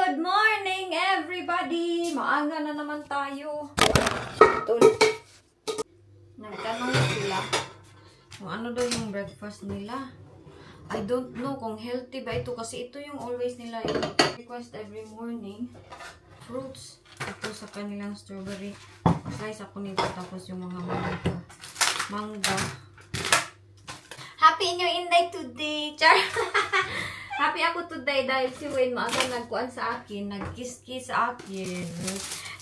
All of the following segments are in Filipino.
Good morning, everybody! Maaga na naman tayo. Nagtanong sila kung ano daw yung breakfast nila. I don't know kung healthy ba ito kasi ito yung always nila request every morning. Fruits. Ito sa kanilang strawberry. Slice ako nito tapos yung mga mangga. Happy New Inday today! Char! Happy ako today dahil si Wayne maaga nagkuhan sa akin, nag-kiss-kiss sa akin.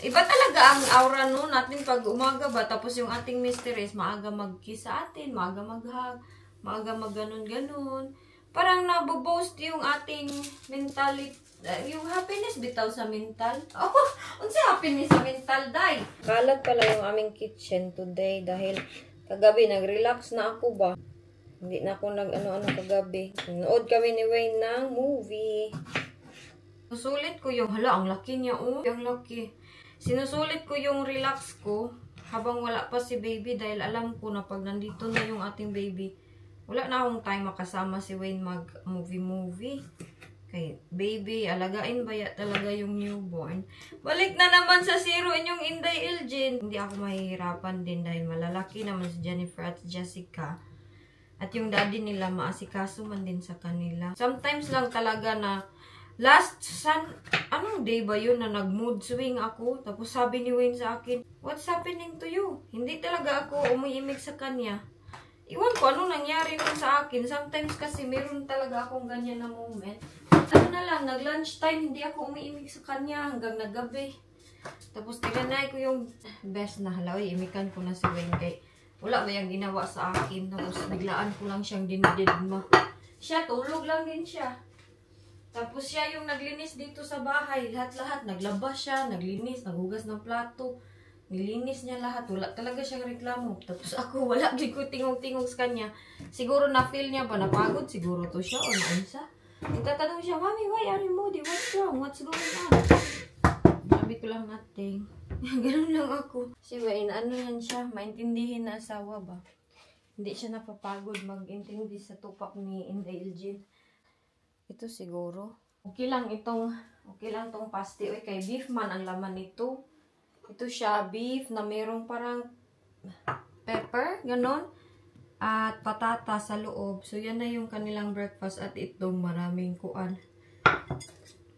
Iba talaga ang aura no natin pag umaga ba, tapos yung ating mistress maaga mag-kiss sa atin, maaga mag-hug, maaga mag-ganon-ganon. Parang naboboast yung ating mentality, yung happiness bitaw sa mental. Oh, unsa happiness sa mental, day? Kalat pala yung aming kitchen today dahil kagabi nag-relax na ako ba. Hindi na ako nag-ano-ano kagabi. Nanood kami ni Wayne ng movie. Sinusulit ko yung, hala, ang laki niya, oh. Ang laki. Sinusulit ko yung relax ko habang wala pa si baby dahil alam ko na pag nandito na yung ating baby, wala na akong time makasama si Wayne mag-movie-movie. Kay baby, alagain ba talaga yung newborn? Balik na naman sa zero inyong Inday Elgin. Hindi ako mahihirapan din dahil malalaki naman si Jennifer at Jessica. At yung daddy nila, maasikaso man din sa kanila. Sometimes lang talaga na, anong day ba yun na nag-mood swing ako? Tapos sabi ni Wayne sa akin, what's happening to you? Hindi talaga ako umiimik sa kanya. Iwan ko anong nangyari nun sa akin. Sometimes kasi meron talaga akong ganyan na moment. Ano na lang, nag-lunch time, hindi ako umiimik sa kanya hanggang nagabi. Tapos tinanay ko yung best na halawi, imikan ko na si Wayne kay wala ba yung ginawa sa akin. Tapos biglaan ko lang siyang dinididma. Siya, tulog lang din siya. Tapos siya yung naglinis dito sa bahay. Lahat-lahat. Naglaba siya, naglinis, naghugas ng plato. Nilinis niya lahat. Wala talaga siyang reklamo. Tapos ako, wala din ko tingog-tingog sa kanya. Siguro na-feel niya ba? Napagod siguro to siya o naansa. Itatanong siya, Mami, why are you moody? What's wrong? What's going on? Sabi ko lang nating. Ganun lang ako. Si Wayne, ano yan siya? Maintindihin na asawa ba? Hindi siya napapagod mag-intindi sa tupak ni Inday Elgin. Ito siguro. Okay lang tong pasty. Uy, kay beef man ang laman nito. Ito siya, beef na merong parang pepper, ganun. At patata sa loob. So, yan na yung kanilang breakfast. At itong maraming kuan.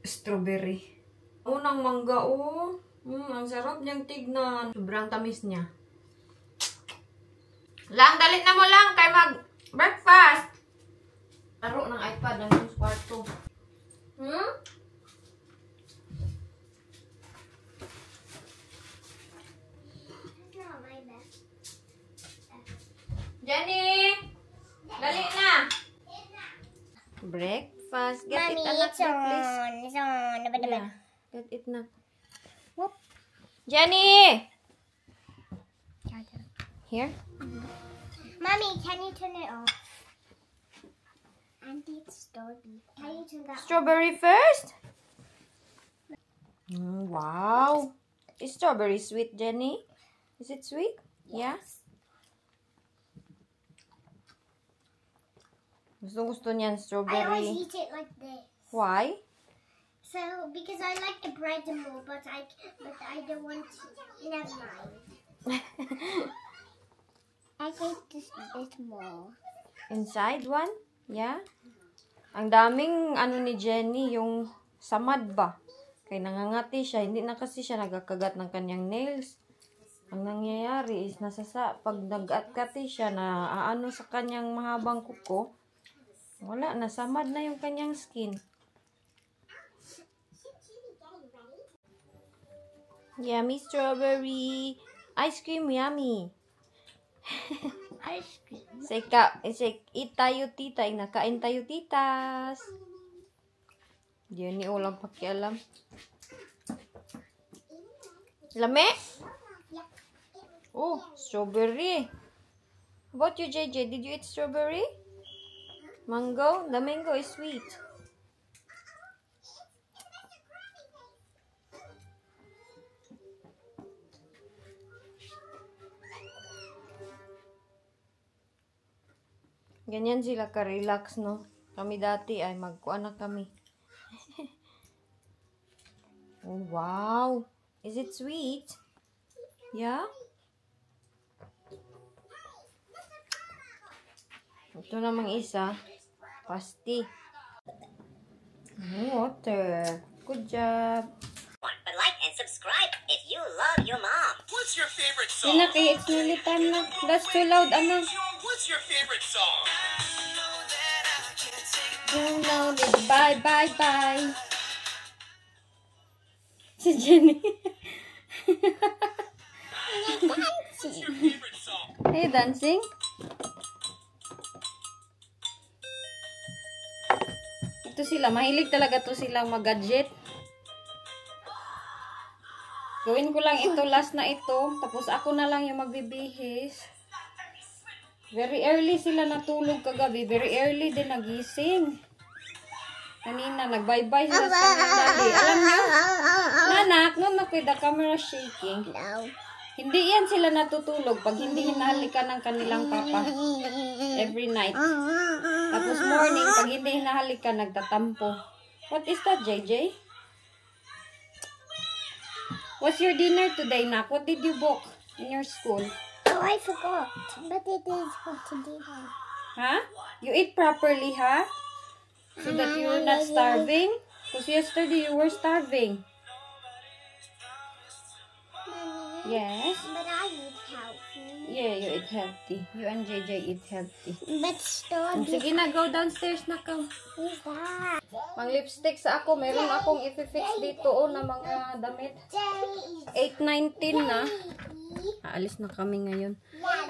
Strawberry. Unang mangga, oh. Ang sarap niyang tignan. Sobrang tamis niya. Lang, dalit na mo lang kay mag-breakfast. Laro ng iPad ng yung kwarto. Jenny! Dali na! Breakfast. Get Mommy, it, anak, it's on. please. It's on. Yeah. Get it na. Whoop. Jenny! Here? Mommy, can you turn it off? Auntie, it's strawberry. Can you turn that Strawberry first? Wow. Is strawberry sweet, Jenny? Is it sweet? Yes. Yeah? Gusto niyan I always strawberry. eat it like this. Why? So, because I like the bread more, but I don't want to. Never mind. I think this bit more. Inside one? Yeah? Ang daming ano ni Jenny, yung samad ba? Kaya nangangati siya. Hindi na kasi siya nagkakagat ng kanyang nails. Ang nangyayari is pag nag-atkati siya na aano sa kanyang mahabang kuko, wala, nasamad na yung kanyang skin. Yummy strawberry. Ice cream, yummy. Ice cream. Say, eat tayo, tita. Nakain tayo, titas. Diyan ni ulang pakialam. Lame? Yeah. Oh, strawberry. How about you, JJ? Did you eat strawberry? Mango? The mango is sweet. Ganyan sila ka-relax, no? Kami dati ay magkuha na kami. Oh, wow. Is it sweet? Yeah? Ito namang isa. Pasty. Water. Good job. But like and subscribe if you love your mom. What's your favorite song? Anak, it's nearly time na. That's too loud, anak. What's your favorite song? Downloaded. Bye, bye, bye. Si Jenny. What's your favorite song? Are you dancing? Ito sila. Mahilig talaga to silang mag-gadget. Gawin ko lang ito. Last na ito. Tapos ako na lang yung magbibihis. Very early sila natulog kagabi. Very early din nagising. Kanina, nag-bye-bye sila sa daddy. Alam niyo? Nanak, no, the camera shaking. No. Hindi yan sila natutulog pag hindi hinahalikan ng kanilang papa. Every night. Tapos morning, pag hindi hinahalikan, nagtatampo. What is that, JJ? What's your dinner today, Nak? What did you book in your school? Oh, I forgot. But it is for today. Huh? You eat properly, huh? So that you're not starving? Because yesterday you were starving. Yes. But I eat healthy. Yeah, you eat healthy. You and JJ eat healthy. But still, Sige na, go downstairs na ka. who's that? Mang lipstick sa ako. Meron akong i-fix dito na mga damit. 8:19 na. Aalis na kami ngayon.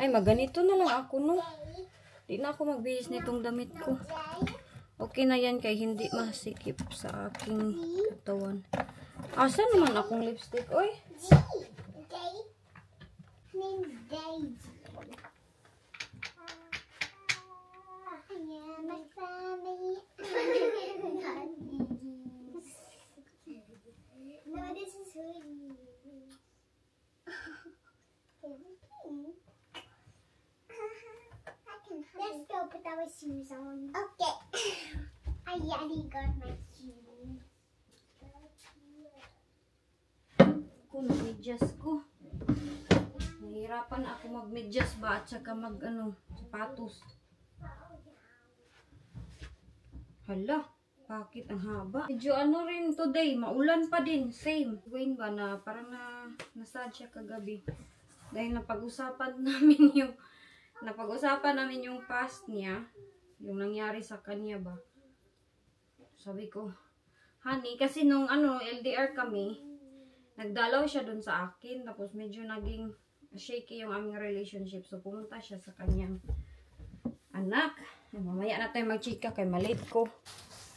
Ay, maganito na lang ako, no? Di na ako magbihis nitong damit ko. Okay na yan kay hindi masikip sa aking katawan. Asa naman akong lipstick? Oy. Yeah, my family. No, this is really. Let's go put our shoes on. Okay. I already got my shoes. Kung medyas ko. Nahihirapan ako mag-medyas ba at saka sapatos. Hala, bakit ang haba? Medyo rin today, maulan pa din, same. Wayne ba na parang nasad siya kagabi. Dahil napag-usapan namin yung past niya, yung nangyari sa kanya ba. Sabi ko, honey, kasi nung LDR kami, nagdalaw siya dun sa akin, tapos medyo naging shaky yung aming relationship. So, pumunta siya sa kanyang anak. Mamaya na tayo magchika kay malate ko.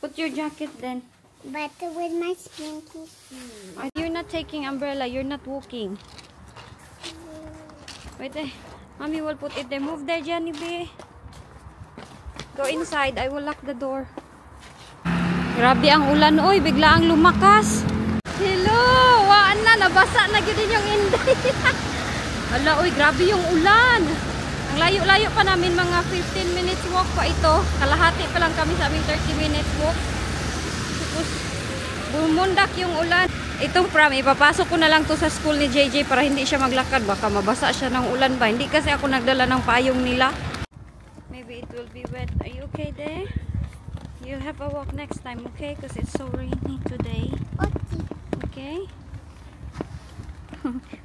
Put your jacket then. But with my spanky shoes. You're not taking umbrella. You're not walking. Wait there. Mommy will put it there. Move there, Jenny B. Go inside. I will lock the door. Grabe ang ulan. Oy, bigla ang lumakas. Hello! Waan na. Nabasa na yun yung inday. Hala, oy, grabe yung ulan. Ang layo-layo pa namin, mga 15 minutes walk pa ito. Kalahati pa lang kami sa aming 30 minutes walk. Tapos, bumundak yung ulan. Itong pram, ipapasok ko na lang to sa school ni JJ para hindi siya maglakad. Baka mabasa siya ng ulan ba. Hindi kasi ako nagdala ng payong nila. Maybe it will be wet. Are you okay there? You have a walk next time, okay? Because it's so rainy today. Okay?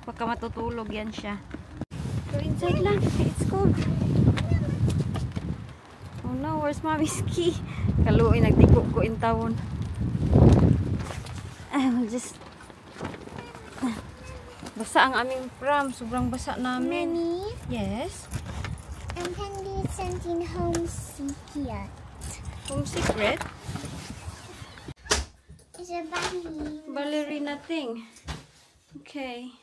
Baka matutulog yan siya. Go inside lang. It's cold. Oh no, where's Mommy's key? Kaluoy, nagtiko ko in tawon. I will just... Basa ang aming pram. Sobrang basa namin. Mommy, Yes? I'm going to do something homesick here. Home secret? It's a ballerina. Ballerina thing. Okay.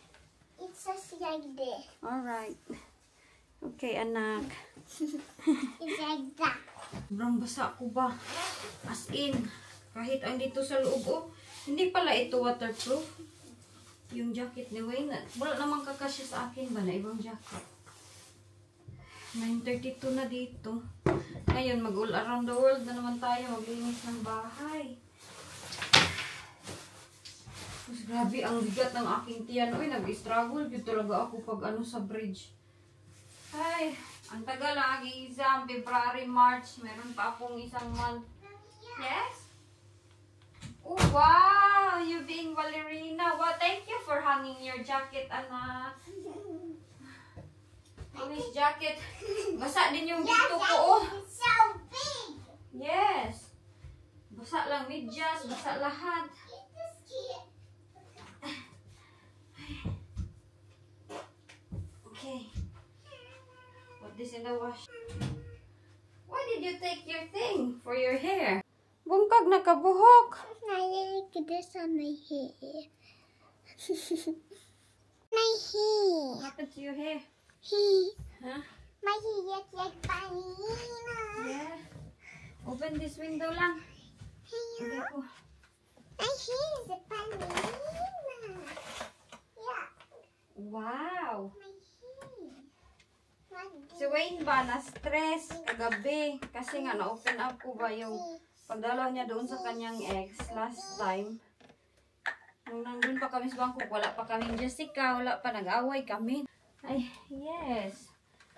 It's just like this. Alright. Okay, anak. It's like that. Sobrang basa ko ba? As in, kahit ang dito sa loob, oh, hindi pala ito waterproof. Yung jacket ni Wayne, wala namang kakasya sa akin ba na ibang jacket. 9:32 na dito. Ngayon, mag-all around the world na naman tayo. Maglinis ng bahay. Mas grabe, ang bigat ng aking tiyan. Uy, nag-struggle yun talaga ako pag ano sa bridge. Ay, ang tagal ang aking exam. February, March. Meron pa akong isang month. Yes? Oh, wow! You being ballerina. Well, thank you for hanging your jacket, anak. Mommy's jacket. Basa din yung dito ko, oh. It's so big. Yes. Basa lang medyas, basa lahat. Get this kid. Okay. Put this in the wash. Why did you take your thing for your hair? Bungkag nakabuhok. I like this on my hair. My hair. What happened to your hair? Huh? My hair looks like ballerina. Yeah. Open this window lang. Hindi ko. My hair is a ballerina. Yeah, Wow. my hair. What Si Wayne ba na-stress kagabi kasi nga na-open up ko ba yung pagdalaw niya doon sa kanyang ex last time. Nung nandun pa kami sa Bangkok, wala pa kaming Jessica, wala pa, nag-away kami. Ay, yes.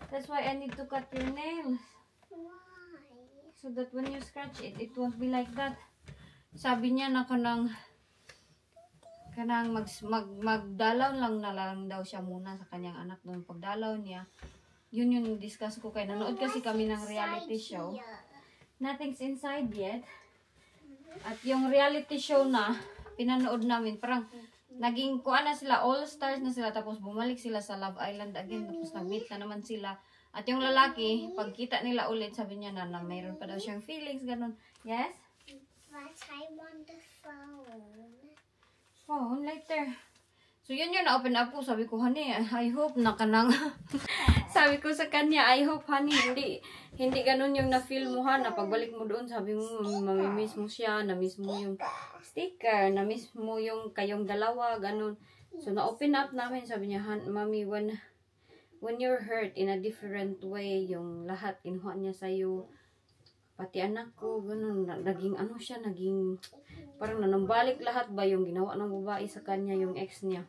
That's why I need to cut your nails. Why? So that when you scratch it, it won't be like that. Sabi niya na kanang magdalaw lang na lang daw siya muna sa kanyang anak doon. Pagdalaw niya, yun yung discuss ko kay nanood kasi kami ng reality show. Nothing's inside yet. At yung reality show na pinanood namin, parang naging kuha na sila, all stars na sila, tapos bumalik sila sa Love Island again, tapos nag-meet na naman sila. At yung lalaki, pagkita nila ulit, sabi niya na mayroon pa daw siyang feelings, ganun. Yes? But I want the phone. Phone later. So yun yun, na-open up ko. Sabi ko, honey, I hope na kanang... sabi ko sa kanya, I hope, honey, hindi ganun yung na-feel mo, ha, na pagbalik mo doon, sabi mo, mamimiss mo siya, na-miss mo yung sticker, na-miss mo yung kayong dalawa, ganun. So na-open up namin, sabi niya, Mommy, when you're hurt in a different way, yung lahat, kinuha niya sa'yo, pati anak ko, ganun, naging ano siya, naging, parang nanumbalik lahat ba yung ginawa ng babae sa kanya, yung ex niya.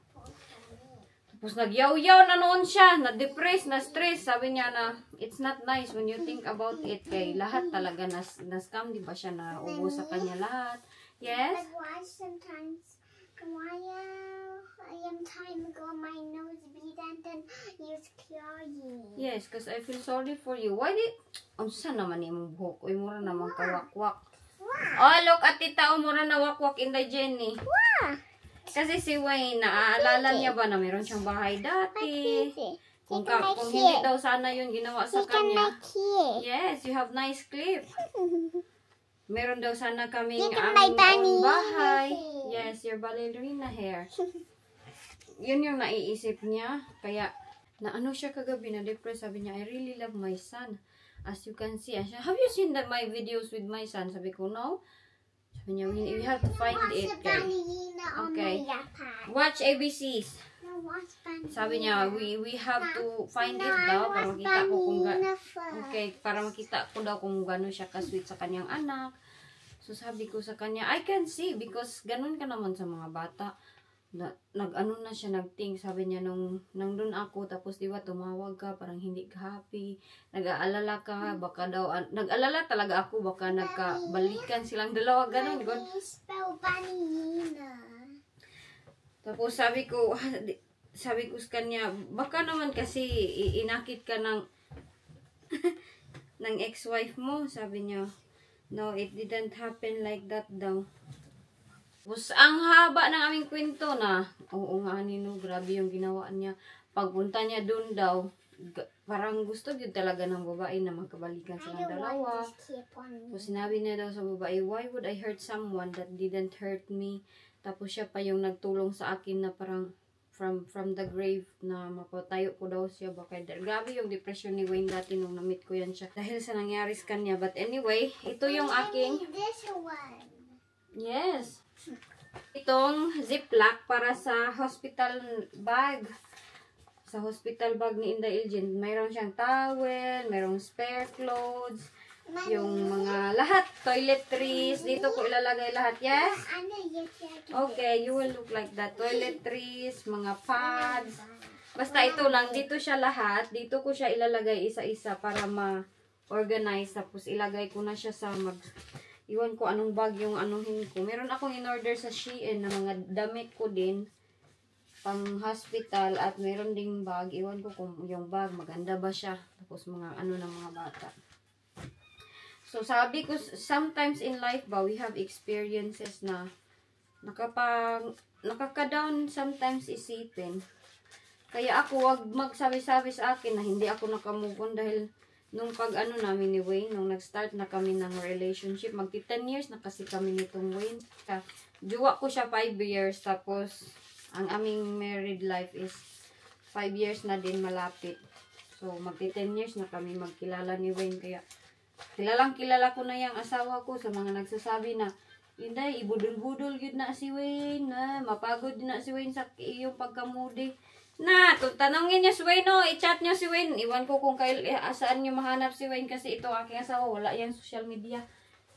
Tapos nagyaw-yaw na noon siya, na-depress, na-stress, sabi niya na, it's not nice when you think about it, kay lahat talaga, na-scam, di ba siya, na ubo sa kanya lahat. Yes? But why sometimes, I am time ago my nose bleed and then you're crying. Yes, because I feel sorry for you. Why did, saan naman imong buhok? Uy, mura naman kawakwak. Oh, look at tita, mura na wakwak in the Jenny. Wow. Kasi si Wayne, naaalala niya ba na meron siyang bahay dati? Kung hindi daw sana yun ginawa sa kanya. Yes, you have nice clip. Meron daw sana kaming aming bahay. Yes, your ballerina hair. Yun yung naiisip niya. Kaya, naano siya kagabi, na-depress. Sabi niya, I really love my son. As you can see, have you seen my videos with my son? Sabi ko, no. Sabi niya, we have to find it. Okay. Watch ABCs. Sabi niya, we have to find it daw para makita ko kung para makita ko daw kung gano'n siya ka-sweet sa kanyang anak. So sabi ko sa kanya, I can see because ganun ka naman sa mga bata. Nag-ano na siya, nag-think. Sabi niya, nandun ako, tapos diba tumawag ka, parang hindi ka happy. Nag-aalala ka, baka daw, nag-alala talaga ako, baka nagkabalikan silang dalawa, ganun. Tapos sabi ko sa kanya, baka naman kasi inakit ka ng ng ex-wife mo. Sabi niya, no, it didn't happen like that daw. Tapos ang haba ng aming kwento na, oo nga nino, grabe yung ginawa niya. Pagpunta niya dun daw, parang gusto yun talaga ng babae na magkabalikan silang dalawa. Tapos sinabi niya daw sa babae, why would I hurt someone that didn't hurt me? Tapos siya pa yung nagtulong sa akin na parang from the grave na mapatayo ko daw siya. Baka grabe yung depression ni Wayne dati nung na-meet ko yan siya. Dahil sa nangyari sa kanya. But anyway, ito yung aking... This one. Yes. Itong ziplock para sa hospital bag. Sa hospital bag ni Inday Elgin. Mayroon siyang towel, mayroong spare clothes, yung mga lahat, toiletries, dito ko ilalagay lahat, yes? Okay, you will look like that. Toiletries, mga pads. Basta ito lang, dito siya lahat. Dito ko siya ilalagay isa-isa para ma-organize. Tapos ilagay ko na siya sa iwan ko anong bag yung anuhin ko. Meron akong in-order sa Shein na mga damit ko din. Pang hospital at meron ding bag. Iwan ko kung yung bag, maganda ba siya. Tapos mga ano ng mga bata. So, sabi ko, sometimes in life ba, we have experiences na nakaka-down sometimes isipin. Kaya ako, wag magsabi-sabi sa akin na hindi ako nakamove on dahil nung pag-ano namin ni Wayne, nung nag-start na kami ng relationship, magti 10 years na kasi kami nitong Wayne. Jowa ko siya 5 years, tapos ang aming married life is 5 years na din malapit. So, magti 10 years na kami magkilala ni Wayne, kaya kilala ko na yung asawa ko sa mga nagsasabi na Inday, ibudol-budol yun na si Wayne, na mapagod na si Wayne sa iyong pagkamudi. Na, tanongin niya si Wayne, no, i-chat niyo si Wayne. Iwan ko kung saan niyo mahanap si Wayne kasi ito aking asawa, wala yan social media.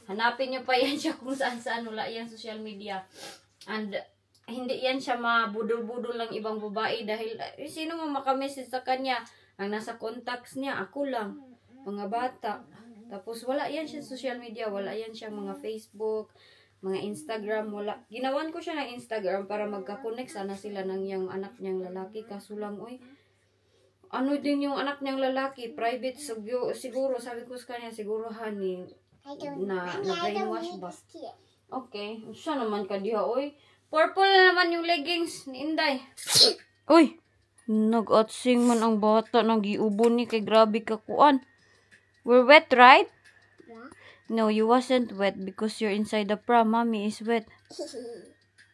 Hanapin niyo pa yan siya kung saan wala yan social media. And hindi yan siya mabudol-budol ng ibang babae dahil sino mo makamessage sa kanya? Ang nasa contacts niya, ako lang, mga bata. Tapos wala yan siya social media, wala yan siya mga Facebook, mga Instagram, wala. Ginawan ko siya ng Instagram para magka-connect sana sila ng yung anak niyang lalaki. Kaso lang, oy, ano din yung anak niyang lalaki, private siguro, sabi ko sa kanya, siguro honey, na brainwash ba? Okay, siya naman ka diha, oy. Purple na naman yung leggings ni Inday. Uy, nag-atsing man ang bata, nag-iubo ni, kay grabe ka kuan. We're wet, right? Yeah. No, you wasn't wet because you're inside the pram. Mommy is wet.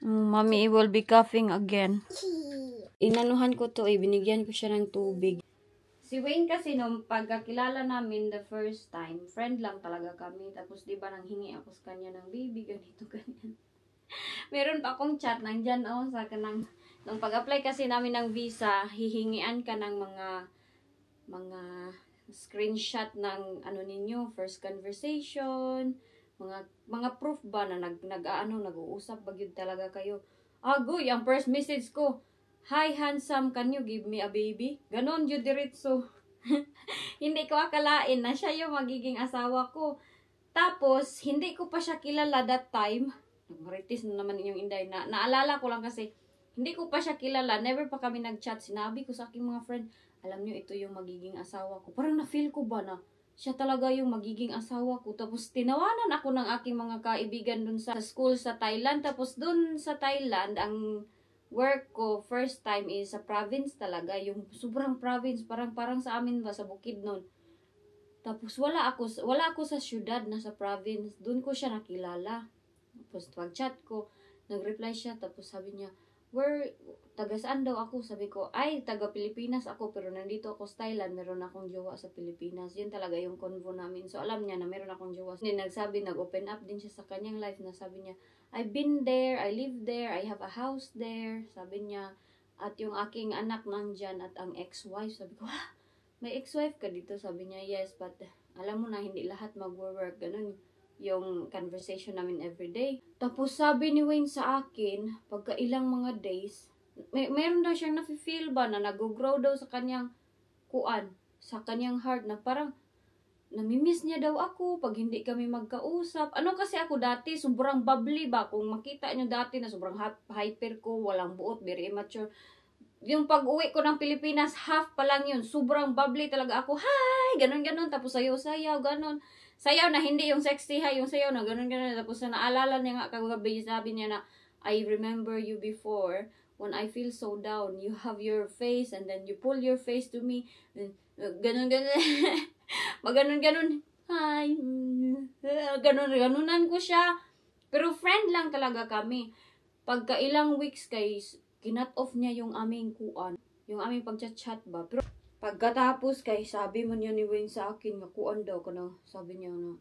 Mommy will be coughing again. Inanuhan ko to, binigyan ko siya ng tubig. Si Wayne kasi nung pagkakilala namin the first time, friend lang talaga kami. Tapos diba nang hingi ako sa kanya ng baby, ganito, ganyan. Meron pa akong chat, nandyan sa kanang, nung pag-apply kasi namin ng visa, hihingian ka ng mga screenshot ng ano ninyo, first conversation, mga proof ba na nag-uusap ba yun talaga kayo. Agoy, ang first message ko, "Hi handsome, can you give me a baby?" Ganon yun diretso. Hindi ko akalain na siya yung magiging asawa ko. Tapos, hindi ko pa siya kilala that time. Nagmaritis na naman yung Inday. Naalala ko lang kasi, hindi ko pa siya kilala. Never pa kami nag-chat. Sinabi ko sa aking mga friend, alam nyo, ito yung magiging asawa ko. Parang na-feel ko ba na siya talaga yung magiging asawa ko. Tapos tinawanan ako ng aking mga kaibigan dun sa school sa Thailand. Tapos dun sa Thailand, ang work ko first time is sa province talaga. Yung sobrang province. Parang sa amin ba, sa bukid nun. Tapos wala ako sa syudad na sa province. Dun ko siya nakilala. Tapos pag-chat ko, nag-reply siya. Tapos sabi niya, taga saan daw ako? Sabi ko, ay, taga Pilipinas ako, pero nandito ako sa Thailand, meron akong jowa sa Pilipinas. Yun talaga yung convo namin. So, alam niya na meron akong jowa. Then, nag-open up din siya sa kanyang life na sabi niya, I've been there, I live there, I have a house there. Sabi niya, at yung aking anak nandyan at ang ex-wife. Sabi ko, may ex-wife ka dito? Sabi niya, yes, but alam mo na, hindi lahat mag-work. Ganun yung conversation namin everyday. Tapos sabi ni Wayne sa akin, pagka ilang mga days, meron daw siyang nafe-feel ba na nag-grow daw sa kanyang sa kanyang heart na parang namimiss niya daw ako pag hindi kami magkausap. Ano kasi ako dati, sobrang bubbly ba? Kung makita niyo dati na sobrang hyper ko, walang buot, very immature. Yung pag-uwi ko ng Pilipinas, half pa lang yun. Sobrang bubbly talaga ako. Hi! Ganon-ganon. Tapos sayaw-sayaw, ganon. Sayaw na hindi yung sexy, yung sayaw na ganon-ganon. Tapos naalala niya nga kagabi, sabi niya na, I remember you before. When I feel so down, you have your face and then you pull your face to me. Ganon-ganon. Maganon-ganon. Hi! Ganon-ganonan ko siya. Pero friend lang talaga kami. Pagka ilang weeks guys, kinat off niya yung aming yung aming pagchat-chat ba. Pero pagkatapos kay sabi man niya ni Wayne sa akin nga kuan daw kana, sabi niya na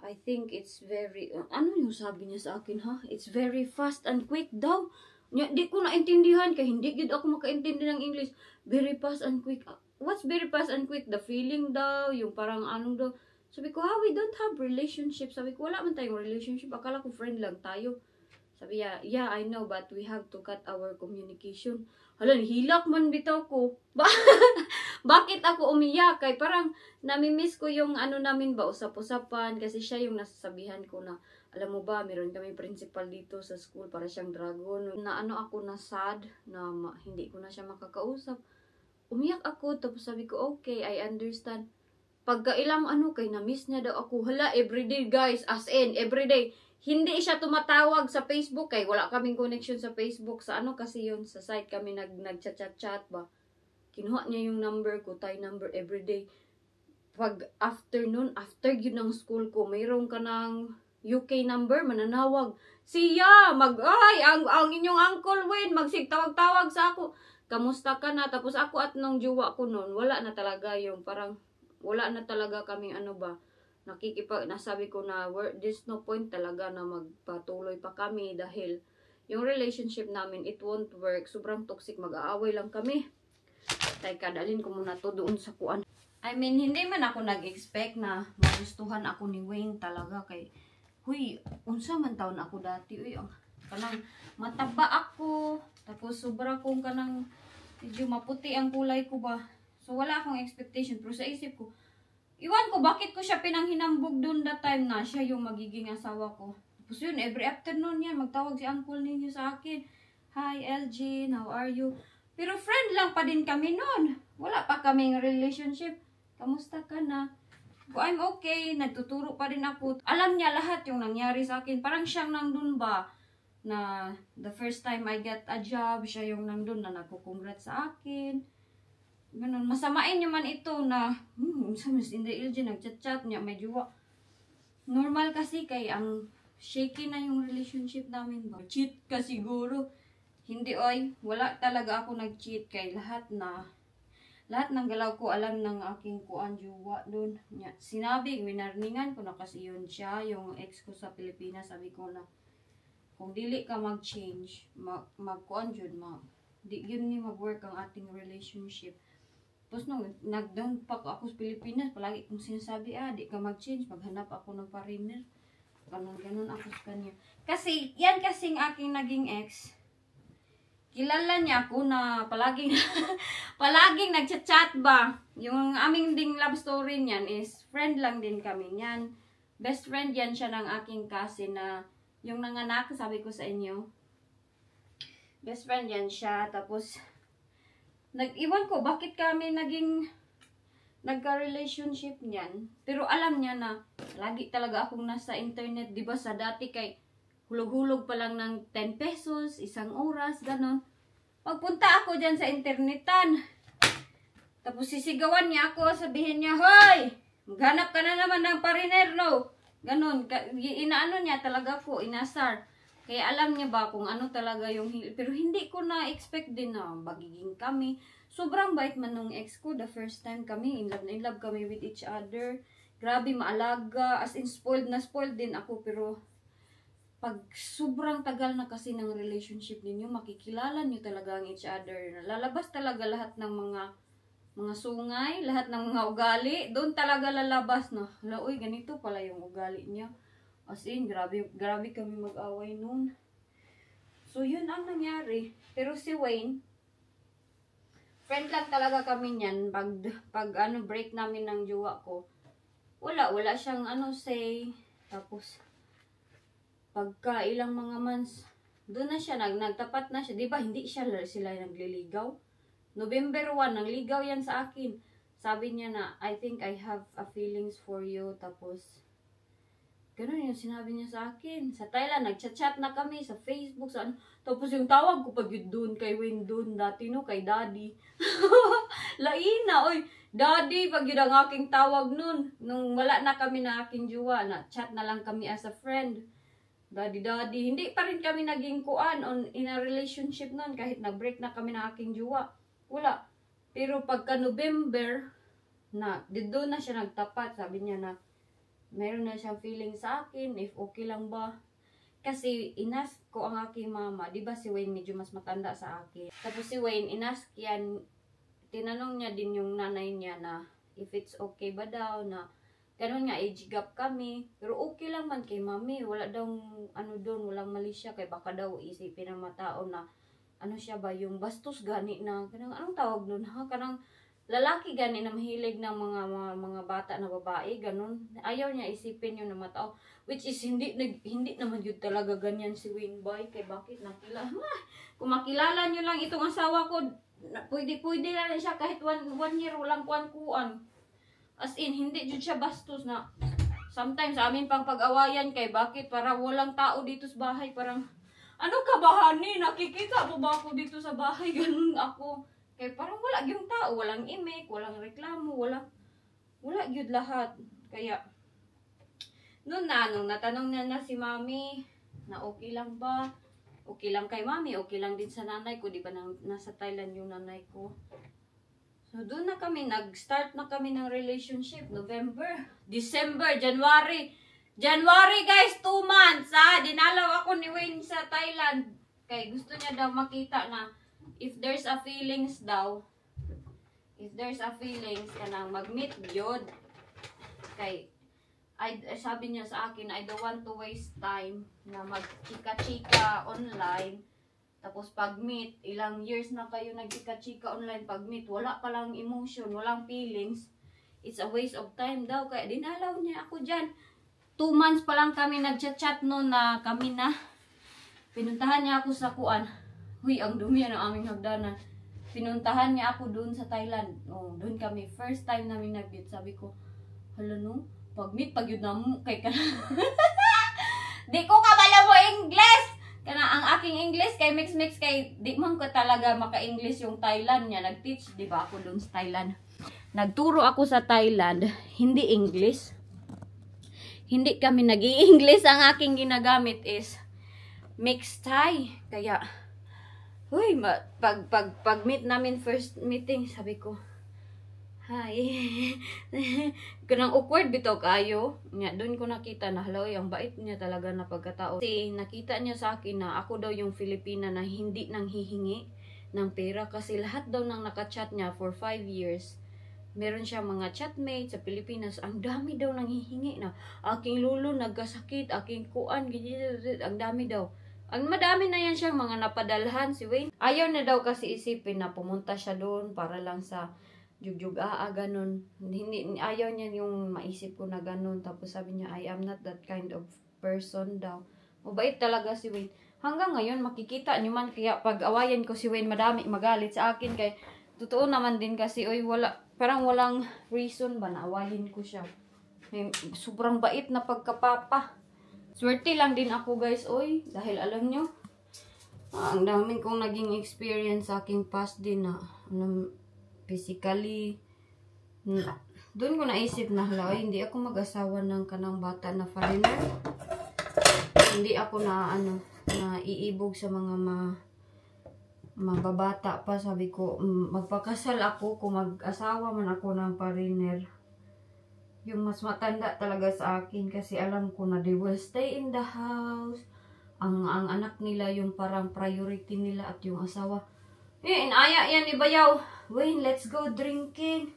I think it's very ano yung sabi niya sa akin ha? It's very fast and quick daw. Di ko naintindihan kay hindi gid ako makaintindi ng English. Very fast and quick. What's very fast and quick? The feeling daw, yung parang anong daw. Sabi ko, ha, we don't have relationship. Sabi ko, wala man tayong relationship. Akala ko friend lang tayo. Sabi niya, yeah, I know, but we have to cut our communication. Hala, hilak man bitaw ko. Bakit ako umiyak? Kay parang namimiss ko yung ano namin ba, usap-usapan. Kasi siya yung nasasabihan ko na, alam mo ba, meron kami principal dito sa school para siyang dragon. Na ano ako na sad, na hindi ko na siya makakausap. Umiyak ako, tapos sabi ko, okay, I understand. Pagka ilang ano, kay na-miss niya daw ako. Hala, everyday guys, as in, everyday. Hindi siya tumatawag sa Facebook, kay wala kaming connection sa Facebook. Sa ano kasi yun, sa site kami nag-chat-chat ba. Kinuha niya yung number ko, Thai number, everyday. Pag afternoon, after yun ng school ko, mayroon ka ng UK number, mananawag. Siya, ang inyong Uncle Wayne, magsigtawag-tawag sa ako. Kamusta ka na? Tapos ako at nung jowa ko noon, wala na talaga yung parang, wala na talaga kaming ano ba, nasabi ko na, there's no point talaga na magpatuloy pa kami dahil yung relationship namin, it won't work. Sobrang toxic, mag-aaway lang kami. Teka, dalhin ko muna to doon sa kuan. I mean, hindi man ako nag-expect na magustuhan ako ni Wayne talaga kay, huy, unsa man taon ako dati, uy, kanang mataba ako, tapos sobra kong kanang, medyo maputi ang kulay ko ba. So, wala akong expectation. Pero sa isip ko, iwan ko, bakit ko siya pinanghinambog doon that time na siya yung magiging asawa ko. Tapos yun, every afternoon yan, magtawag si uncle ninyo sa akin. Hi, Elgin, how are you? Pero friend lang pa din kami noon. Wala pa kaming relationship. Kamusta ka na? I'm okay, nagtuturo pa rin ako. Alam niya lahat yung nangyari sa akin. Parang siyang nandun ba na the first time I get a job, siya yung nandun na nagko-congrats sa akin. Ganun, masamain niyo man ito na, sa Miss Inday LG, nagchat-chat niya, may jowa. Normal kasi kay ang shaky na yung relationship namin ba. Cheat ka siguro. Hindi oy, wala talaga ako nag-cheat kay lahat ng galaw ko alam ng aking kuan jowa doon. Sinabi, winarningan ko na kasi yun siya, yung ex ko sa Pilipinas, sabi ko na, kung dili ka mag-change, mag-kuan yun, di yun ni mag-work ang ating relationship. Tapos nung nag-down pa ako sa Pilipinas, palagi kong sinasabi, di ka mag-change, maghanap ako ng foreigner. Ganon ako sa kanya. Kasi, yan kasing aking naging ex. Kilala niya ako na palaging nagchat-chat ba. Yung aming ding love story niyan is friend lang din kami niyan. Best friend yan siya ng aking cousin na yung nanganak, sabi ko sa inyo. Best friend yan siya. Tapos, nag-iwan ko bakit kami nagka-relationship niyan. Pero alam niya na lagi talaga akong nasa internet. Diba sa dati kay hulog-hulog pa lang ng 10 pesos, isang oras, ganon. Pagpunta ako dyan sa internetan. Tapos sisigawan niya ako, sabihin niya, hoy! Maghanap ka na naman ng pariner, no? Ganon. Inaano niya talaga ko, inasar. Kaya alam niya ba kung ano talaga yung... Pero hindi ko na-expect din na magiging kami. Sobrang bait man nung ex ko. The first time kami, in love kami with each other. Grabe, maalaga. As in, spoiled din ako. Pero pag sobrang tagal na kasi ng relationship ninyo, makikilala niyo talaga ang each other. Lalabas talaga lahat ng mga sungay, lahat ng mga ugali. Doon talaga lalabas na, uy, ganito pala yung ugali niya. As in, grabe kami mag-away noon. So, yun ang nangyari. Pero si Wayne, friend lang talaga kami niyan. Pag break namin ng jowa ko, wala siyang say. Tapos, pagka ilang mga months, doon na siya, nagtapat na siya. Diba, hindi sila nagliligaw. November 1, nagligaw yan sa akin. Sabi niya na, I think I have a feelings for you. Tapos, ganun yung sinabi niya sa akin. Sa Thailand, nagchat-chat na kami sa Facebook. Tapos yung tawag ko pag yun doon, kay Wayne doon, dati no, kay Daddy. Laina, oy, Daddy, pag yun ang aking tawag nun. Nung wala na kami na aking jowa, na chat na lang kami as a friend. Daddy. Hindi pa rin kami naging kuan in a relationship nun, kahit nag-break na kami na aking jowa. Wala. Pero pagka November, doon na siya nagtapat. Sabi niya na, meron na siyang feeling sa akin, if okay lang ba. Kasi inask ko ang aking mama, di ba si Wayne medyo mas matanda sa akin. Tapos si Wayne, inask yan, tinanong niya din yung nanay niya na if it's okay ba daw na Ganun nga, age gap kami. Pero okay lang man kay mami. Wala daw, ano doon, walang mali siya. Kay baka daw isipin ng mga tao na, ano siya ba, yung bastos gani na, kanang, anong tawag doon ha? Kanang lalaki gani na mahilig ng mga bata na babae, ganun. Ayaw niya isipin yun ng mga tao. Which is, hindi naman yun talaga ganyan si Winboy. Kay bakit nakilala? Kung makilala nyo lang itong asawa ko, pwede na rin siya kahit one year, walang kuan-kuan. As in, hindi jud siya bastos na sometimes amin pang pag-awayan kay bakit para walang tao dito sa bahay, parang ano ka ba honey, nakikita mo ba ako dito sa bahay? Ganun ako. Kay parang wala yung tao, walang imik, walang reklamo, wala gyud lahat. Kaya nung natanong na si mami na okay lang ba? Okay lang kay mami, okay lang din sa nanay ko, di ba nasa Thailand yung nanay ko. So, doon na kami, nag-start na kami ng relationship. November, December, January. January, guys, 2 months, ha? Dinalaw ako ni Wayne sa Thailand. Kaya gusto niya daw makita na if there's a feelings daw, kanang mag-meet yun. Kay, sabi niya sa akin, I don't want to waste time na mag-chika-chika online. Tapos pag-meet, ilang years na kayo nagchika-chika online, pag-meet, wala palang emotion, walang feelings. It's a waste of time daw. Kaya dinalaw niya ako dyan. 2 months pa lang kami nag-chat-chat noon na kami na. Pinuntahan niya ako sa kuan. Huy, ang dumi ng aming hagdanan. Pinuntahan niya ako doon sa Thailand. Oh, doon kami. First time namin nag-meet. Sabi ko, hala no, pag-meet, pag-yun na mo, kay ka di ko kabala mo English! Kana ang aking English kay mix kay di man ko talaga maka-English yung Thailand niya. Nag-teach, di ba, ako doon sa Thailand. Nagturo ako sa Thailand, hindi English. Hindi kami nag-i-English. Ang aking ginagamit is mixed Thai. Kaya, huy, pag-meet namin, first meeting, sabi ko, hi. Kanang awkward bitaw kayo. Nya doon ko nakita na haloy, ang bait niya talaga na pagkatao. Kasi nakita niya sa akin na ako daw yung Filipina na hindi nang hihingi ng pera kasi lahat daw nang nakachat niya for 5 years. Meron siya mga chatmates sa Pilipinas, ang dami daw nang hihingi na aking lulo nagkasakit, aking kuan, ang dami daw. Ang madami na yan siyang mga napadalhan si Wayne. Ayaw na daw kasi isipin na pumunta siya doon para lang sa jugjug ganun. Hindi, ayaw niya yung maisip ko na ganun. Tapos sabi niya, I am not that kind of person daw. Mabait talaga si Wayne. Hanggang ngayon, makikita niyo man, kaya pag awayan ko si Wayne, madami magalit sa akin. Kaya, totoo naman din kasi, parang walang reason ba na awayin ko siya. May sobrang bait na pagkapapa. Swerte lang din ako guys, dahil alam nyo, ang daming kong naging experience sa aking past din na, physically, doon ko naisip na hindi ako mag-asawa ng kanang bata na foreigner. Hindi ako na iibog sa mga mababata pa. Sabi ko, magpakasal ako kung mag-asawa man ako ng foreigner. Yung mas matanda talaga sa akin kasi alam ko na they will stay in the house. Ang anak nila yung parang priority nila at yung asawa. Inaya yan ni Bayaw. Wayne, let's go drinking.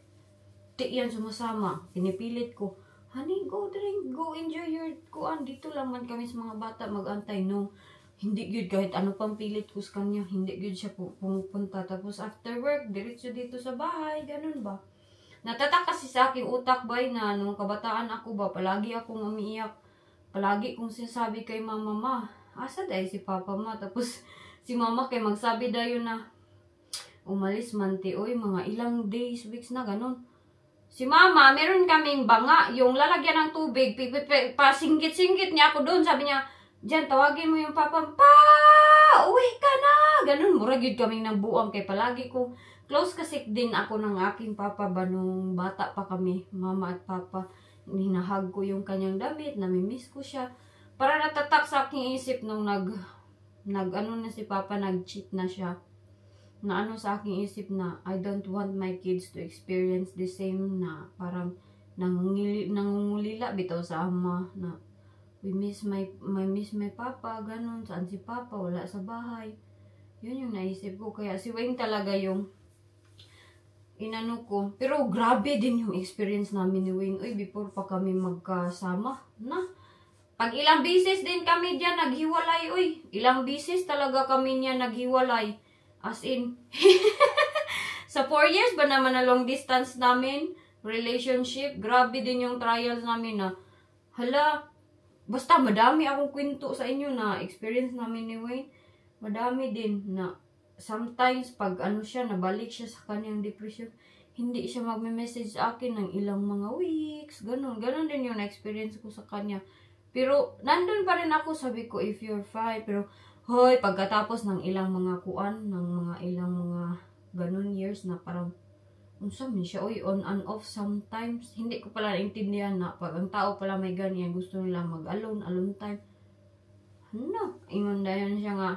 Di yan sumasama. Pinipilit ko. Honey, go drink. Go enjoy your kuan. Dito lang man kami sa mga bata mag-antay. No, hindi good kahit ano pang pilit ko sa kanya. Hindi good siya pumupunta. Tapos after work, diretso dito sa bahay. Ganun ba? Natatak kasi sa aking utak ba na nung kabataan ako ba, palagi akong umiiyak. Palagi kong sinasabi kay mama, asa dahil si papa ma? Tapos si mama kay magsabi dayon na, umalis man ti, mga ilang days, weeks na, ganun. Si mama, meron kaming banga, yung lalagyan ng tubig, pasinggit-singgit niya ako doon. Sabi niya, diyan, tawagin mo yung papa, pa, uwi ka na. Ganun, muragid kaming ng buwang kay palagi ko. Close kasi din ako ng aking papa ba nung bata pa kami, mama at papa. Hinahag ko yung kanyang damit, namimiss ko siya. Para natatak sa aking isip nung na si papa, nag-cheat na siya. Na sa aking isip na I don't want my kids to experience the same na parang nangungulila bitaw sa ama na we miss my papa, ganun. Saan si papa? Wala sa bahay. Yun yung naisip ko. Kaya si Wayne talaga yung inano ko. Pero grabe din yung experience namin ni Wayne. Uy, before pa kami magkasama. Na. Pag ilang bisis din kami diyan naghiwalay. Uy, ilang bisis talaga kami niya naghiwalay. As in, sa 4 years ba naman na long distance namin, relationship, grabe din yung trials namin na, hala, basta madami akong kwento sa inyo na experience namin ni Wayne. Madami din na, sometimes, pag ano siya, nabalik siya sa kanyang depression, hindi siya magme-message sa akin ng ilang mga weeks, ganun. Ganun din yung experience ko sa kanya. Pero, nandun pa rin ako, sabi ko, if you're fine. Pero, hoy, pagkatapos ng ilang mga kuan, ng mga ilang mga ganun years na parang, unsa man siya, oy, on and off sometimes. Hindi ko pala naintindihan na pag ang tao pala may ganyan, gusto nila alone time. Ano? Ingon dayon siya nga,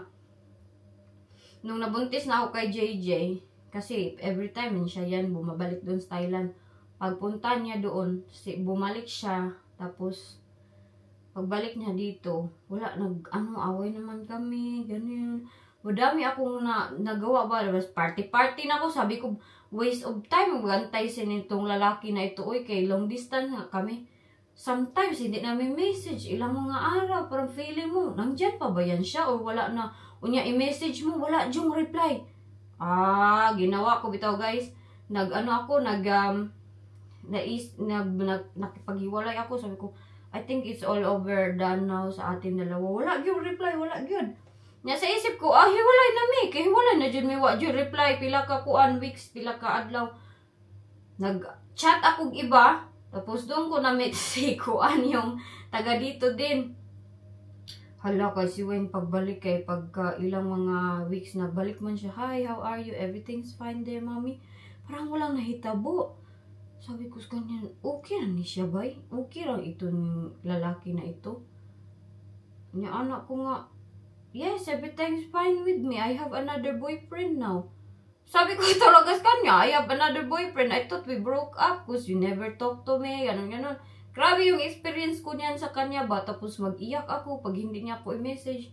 nung nabuntis na ako kay JJ, kasi every time siya yan, bumabalik doon sa Thailand. Pagpunta niya doon, bumalik siya, tapos, pagbalik niya dito, wala, away naman kami, ganyan. Madami akong nagawa ba, party na ako, sabi ko, waste of time, magantay sa nitong lalaki na ito, oy, kay long distance nga kami. Sometimes, hindi namin message, ilang mga araw, parang feeling mo, nandyan pa ba yan siya, o wala na, unya i-message mo, wala yung reply. Ginawa ko bitaw guys. Nakipaghiwalay ako. Sabi ko, I think it's all over done now sa ating dalawa. Wala yung reply, wala yun. Nya sa isip ko, hiwalay na mi. Kaya hiwalay na dyan may wala yung reply. Pila ka kuan weeks, pila ka adlaw. Nag-chat akong iba. Tapos doon ko na-meet si kuan yung taga dito din. Hala, kasi Wayne, pagbalik pagka ilang mga weeks na balik man siya, hi, how are you? Everything's fine there, mommy. Parang walang nahitabo. Sabi ko sa kanya, okay lang ni siya, bay? Okay lang ito ng lalaki na ito. Niya anak ko nga, yes, everything's fine with me. I have another boyfriend now. Sabi ko talaga sa kanya, I have another boyfriend. I thought we broke up because you never talk to me, ganon. Grabe yung experience ko niyan sa kanya ba, tapos mag-iyak ako pag hindi niya ako i-message.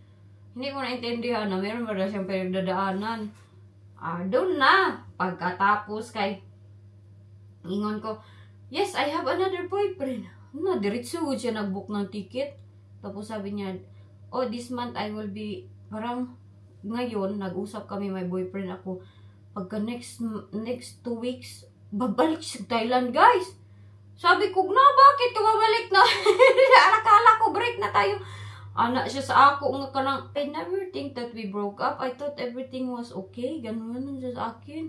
Hindi ko naintindihan na meron ba na siyang pinagdadaanan. Doon na, pagkatapos kay ingon ko, yes, I have another boyfriend. Diretso siya nag-book ng ticket. Tapos sabi niya, oh, this month I will be, parang ngayon, nag-usap kami, my boyfriend ako. Pagka next 2 weeks, babalik siya sa Thailand, guys. Sabi ko, bakit ka babalik na? Akala ko, break na tayo. Anak siya sa ako nga kanang, I never think that we broke up. I thought everything was okay. Ganun siya sa akin.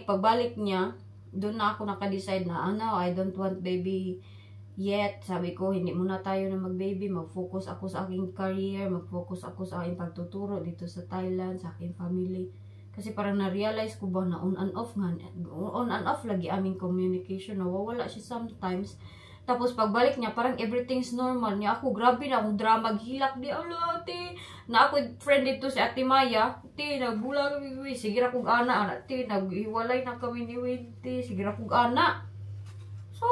Pagbalik niya, doon na ako naka-decide na, I don't want baby yet. Sabi ko, hindi muna tayo na mag-baby. Mag-focus ako sa aking career. Mag-focus ako sa aking pagtuturo dito sa Thailand, sa aking family. Kasi parang na-realize ko ba na on and off lagi aming communication. Nawawala siya sometimes. Tapos pagbalik niya, parang everything's normal niya. Ako, grabe na akong drama. Maghilak di, ala, ate. Na ako, friend dito si Ate Maya. Ate, nagbulag kami. Sige ra kong ana. Ate, naghiwalay na kami ni Winty. Sige ra kong ana. So,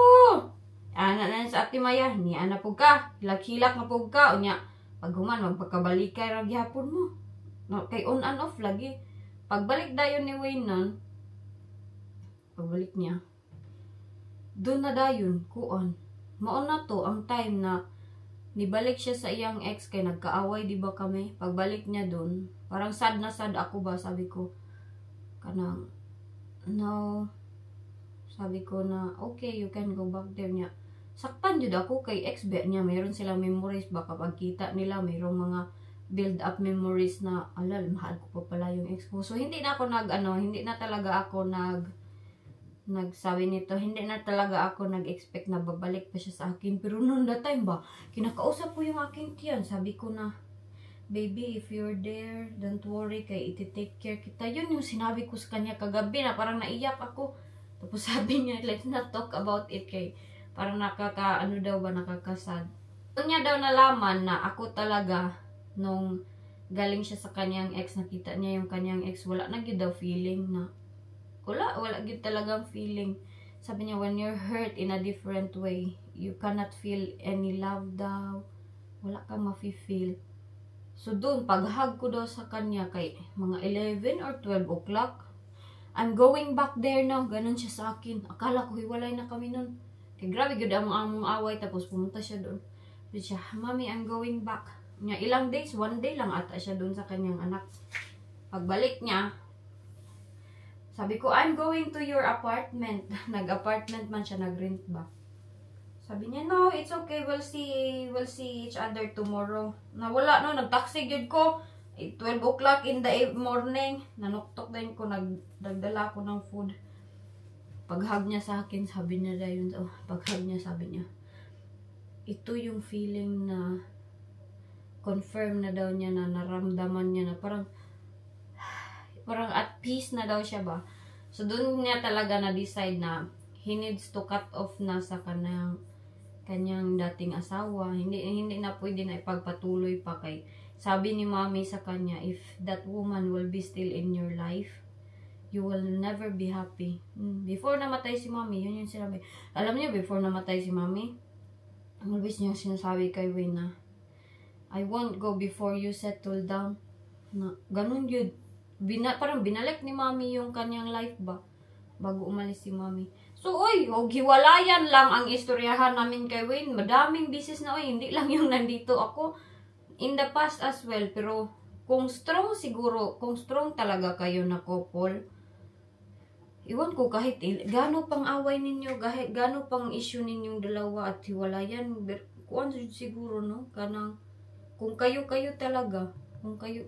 ana na sa Ate Maya. Ni ana po ka. Hilak-hilak na po ka. O niya, pag human, magpagkabalikay ra gihapon mo. No, kay on and off lagi. Pagbalik dayon ni Wayne nun, pagbalik niya, doon na dayon, kuon. Maon na to, ang time na nibalik siya sa iyang ex kay nagkaaway, di ba kami? Pagbalik niya doon, parang sad na sad ako ba, sabi ko, kanang, no, sabi ko na, okay, you can go back there niya. Saktan jud ako kay ex niya, mayroon silang memories, baka pagkita nila, mayroong mga build up memories na alal, mahal ko pa pala yung ex ko. So hindi na ako hindi na talaga ako nagsabi nito, hindi na talaga ako nag-expect na babalik pa siya sa akin. Pero noon that time ba, kinakausap ko yung aking tiyan. Sabi ko na, baby, if you're there, don't worry, kay iti-take care kita. Yun yung sinabi ko sa kanya kagabi na parang naiyak ako. Tapos sabi niya, let's not talk about it, kay parang nakakasad. Doon niya daw nalaman na ako talaga, nung galing siya sa kanyang ex, nakita niya yung kanyang ex, wala na gyud daw feeling na wala gyud talagang feeling. Sabi niya, when you're hurt in a different way, you cannot feel any love daw, wala kang mafe-feel. So doon, paghag ko daw sa kanya kay mga 11 or 12 o'clock, I'm going back there now. Ganon siya sa akin. Akala ko hiwalay na kami nun. Kaya grabe yun ang among away. Tapos pumunta siya doon. Sabi siya, Mami, I'm going back. Nga ilang days, 1 day lang ata siya doon sa kanyang anak. Pagbalik niya, sabi ko, I'm going to your apartment. Nag-apartment man siya, nag-rent ba. Sabi niya, no, it's okay. We'll see each other tomorrow. Nawala no, nag-taxi yun ko. 12 o'clock in the morning. Nanuktok din ko, nagdala ko ng food. Paghag niya sa akin, sabi niya dahil, paghag niya, sabi niya, ito yung feeling na confirm na daw niya na naramdaman niya na parang at peace na daw siya ba. So, doon niya talaga na-decide na he needs to cut off na sa kanyang dating asawa. Hindi na pwede na ipagpatuloy pa kay sabi ni Mommy sa kanya, if that woman will be still in your life, you will never be happy. Before namatay si Mommy, yun yung sinabi. Alam niyo, before namatay si Mommy, always niyang sinasabi kay Wayne na, I won't go before you settle down. Na, ganun yun. Parang binalik ni Mommy yung kanyang life ba? Bago umalis si Mommy. So, hiwalayan lang ang istoryahan namin kay Wayne. Madaming business na, hindi lang yung nandito ako. In the past as well, pero kung strong siguro, kung strong talaga kayo na couple, iwan ko kahit gano pang away ninyo, gano pang issue ninyong dalawa at hiwalayan, kuan siguro no, kanang kung kayo talaga,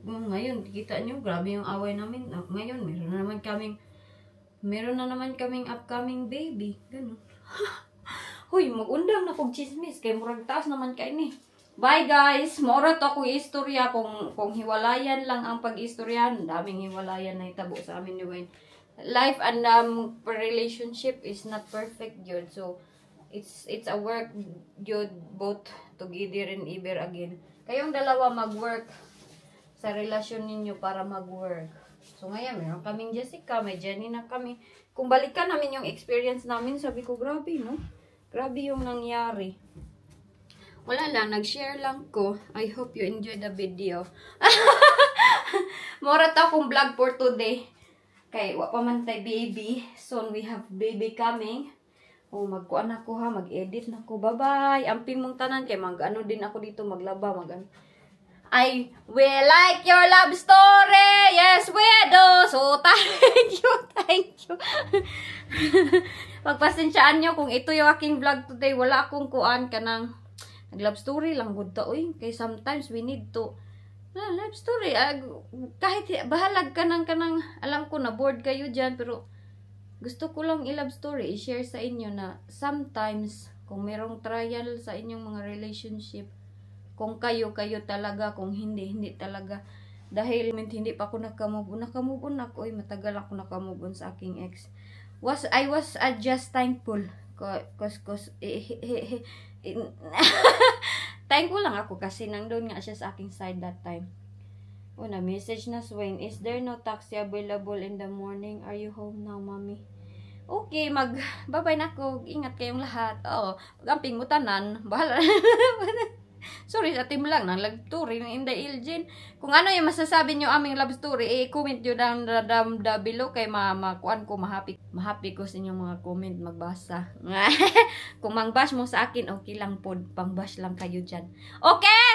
ngayon kita nyo, grabe yung away namin, ngayon meron na naman kaming upcoming baby, ganun. Huy, magundang na kong chismis, kay murag taas naman kayo ni. Bye guys! Maura to akong istorya. Kung hiwalayan lang ang pag-istoryahan, daming hiwalayan na itabo sa amin ni Wayne. Life and relationship is not perfect yun. So, it's a work yun both together and ever again. Kayong dalawa mag-work sa relasyon ninyo para mag-work. So, ngayon, meron kaming Jessica, may Jenny na kami. Kung balikan namin yung experience namin, sabi ko, grabe, no? Grabe yung nangyari. Wala lang, nag-share lang ko. I hope you enjoyed the video. Mura to akong vlog for today. Kay, wapaman tayo baby. Soon we have baby coming. Magkuan ako ha, mag-edit na ko. Bye-bye. Amping mong tanan. Kay mag-ano din ako dito, maglaba, mag-ano. I will like your love story. Yes, we do. So, thank you. Pagpasensyaan nyo kung ito yung aking vlog today. Wala akong kuan kanang love story lang good ta kay sometimes we need to love story kahit bahalag kanang alam ko na bored kayo dyan pero gusto ko lang i-love story i-share sa inyo na sometimes kung merong trial sa inyong mga relationship kung kayo talaga kung hindi talaga dahil hindi pa ako nakamove on ako matagal ako nakamove on sa aking ex I was just thankful cause thankful lang ako kasi nandun nga siya sa aking side that time. Na message na Wayne, is there no taxi available in the morning? Are you home now, Mommy? Okay, bye-bye na ako. Ingat kayong lahat. Pagamping mo tanan. Bahala. Sorry, sa team lang ng love story in the Ilgin. Kung ano yung masasabi nyo aming love story, comment nyo down the below kay makuan ko, mahappy ko sa inyong mga comment, magbasa. Kung mang-bash mo sa akin, okay lang po, pang-bash lang kayo dyan. Okay?